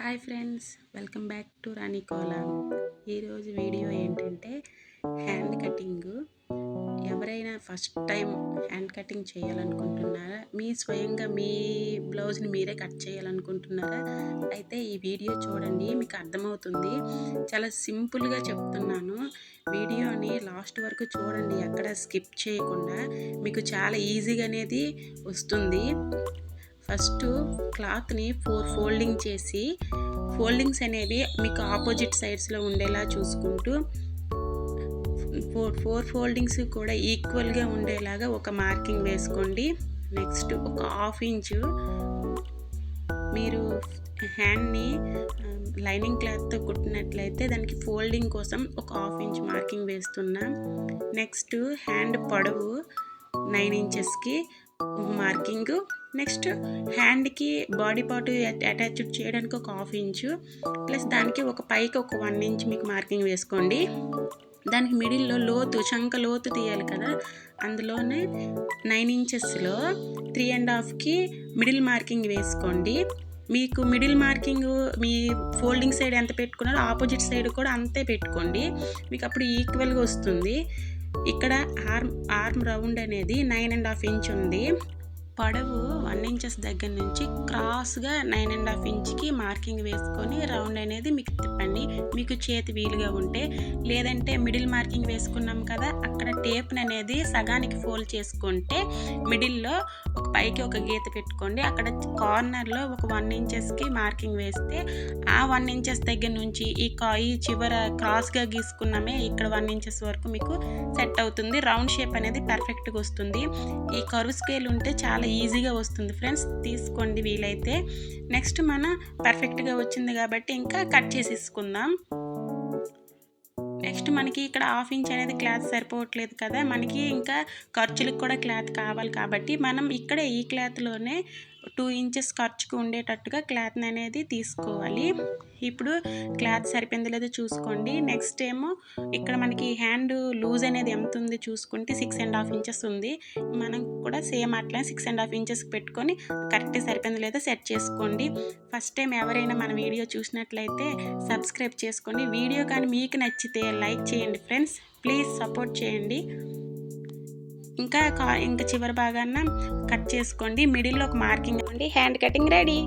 Hi friends, welcome back to Rani Kola. ఈరోజు video ఏంటంటే hand cutting. ఎవరైనా ఫస్ట్ టైం హ్యాండ్ కటింగ్ చేయాలనుకుంటున్నారా, స్వయంగా మీ బ్లౌజ్ని మీరే కట్ చేయాలనుకుంటున్నారా, అయితే ఈ వీడియో చూడండి, మీకు అర్థమవుతుంది. చాలా సింపుల్గా చెప్తున్నాను. వీడియోని లాస్ట్ వరకు చూడండి, ఎక్కడ స్కిప్ చేయకుండా. మీకు చాలా ఈజీగా అనేది వస్తుంది. ఫస్ట్ క్లాత్ని 4 ఫోల్డింగ్ చేసి, ఫోల్డింగ్స్ అనేవి మీకు ఆపోజిట్ సైడ్స్లో ఉండేలా చూసుకుంటూ, 4 ఫోల్డింగ్స్ కూడా ఈక్వల్గా ఉండేలాగా ఒక మార్కింగ్ వేసుకోండి. నెక్స్ట్ ఒక 1/2 ఇంచు మీరు హ్యాండ్ని లైనింగ్ క్లాత్తో కుట్టినట్లయితే దానికి ఫోల్డింగ్ కోసం ఒక 1/2 ఇంచ్ మార్కింగ్ వేస్తున్నా. నెక్స్ట్ హ్యాండ్ పొడవు 9 ఇంచెస్కి మార్కింగ్. నెక్స్ట్ హ్యాండ్కి బాడీ పార్ట్ అటాచ్ చేయడానికి ఒక 1/2 ఇంచు ప్లస్ దానికి ఒక పైకి ఒక 1 ఇంచ్ మీకు మార్కింగ్ వేసుకోండి. దానికి మిడిల్లో లోతు, చంక లోతు తీయాలి కదా, అందులోనే 9 ఇంచెస్లో 3.5కి మిడిల్ మార్కింగ్ వేసుకోండి. మీకు మిడిల్ మార్కింగ్ మీ ఫోల్డింగ్ సైడ్ ఎంత పెట్టుకున్నారో ఆపోజిట్ సైడ్ కూడా అంతే పెట్టుకోండి, మీకు అప్పుడు ఈక్వల్గా వస్తుంది. ఇక్కడ ఆర్మ్ రౌండ్ అనేది 9.5 ఇంచ్ ఉంది. పొడవు 1 ఇంచెస్ దగ్గర నుంచి క్రాస్గా 9.5 ఇంచ్కి మార్కింగ్ వేసుకొని రౌండ్ అనేది మీకు తిప్పండి, మీకు చేతి వీలుగా ఉంటే. లేదంటే మిడిల్ మార్కింగ్ వేసుకున్నాం కదా, అక్కడ టేప్ని అనేది సగానికి ఫోల్డ్ చేసుకుంటే మిడిల్లో ఒక పైకి ఒక గీత పెట్టుకోండి. అక్కడ కార్నర్లో ఒక 1 ఇంచెస్కి మార్కింగ్ వేస్తే ఆ 1 ఇంచెస్ దగ్గర నుంచి ఈ చివర క్రాస్గా గీసుకున్నామే ఇక్కడ 1 ఇంచెస్ వరకు మీకు సెట్ అవుతుంది. రౌండ్ షేప్ అనేది పర్ఫెక్ట్గా వస్తుంది. ఈ కర్వ్ స్కేల్ ఉంటే చాలా ఈజీగా వస్తుంది ఫ్రెండ్స్, తీసుకోండి వీలైతే. నెక్స్ట్ మనం పర్ఫెక్ట్గా వచ్చింది కాబట్టి ఇంకా కట్ చేసేసుకుందాం. నెక్స్ట్ మనకి ఇక్కడ 1/2 ఇంచ్ అనేది క్లాత్ సరిపోవట్లేదు కదా, మనకి ఇంకా ఖర్చులకు కూడా క్లాత్ కావాలి కాబట్టి మనం ఇక్కడ ఈ క్లాత్లోనే 2 ఇంచెస్ ఖర్చుకు ఉండేటట్టుగా క్లాత్ని అనేది తీసుకోవాలి. ఇప్పుడు క్లాత్ సరిపోయిందో లేదో చూసుకోండి. నెక్స్ట్ ఏమో ఇక్కడ మనకి హ్యాండ్ లూజ్ అనేది ఎంత ఉంది చూసుకుంటే 6.5 ఇంచెస్ ఉంది. మనం కూడా సేమ్ అట్లా 6.5 ఇంచెస్ పెట్టుకొని కరెక్ట్గా సరిపోయిందో లేదో సెట్ చేసుకోండి. ఫస్ట్ టైం ఎవరైనా మన వీడియో చూసినట్లయితే సబ్స్క్రైబ్ చేసుకోండి. వీడియో కానీ మీకు నచ్చితే లైక్ చేయండి ఫ్రెండ్స్, ప్లీజ్ సపోర్ట్ చేయండి. ఇంకా చివరి భాగాన కట్ చేసుకోండి, మిడిల్లో ఒక మార్కింగ్ ఇవ్వండి. Hand cutting ready.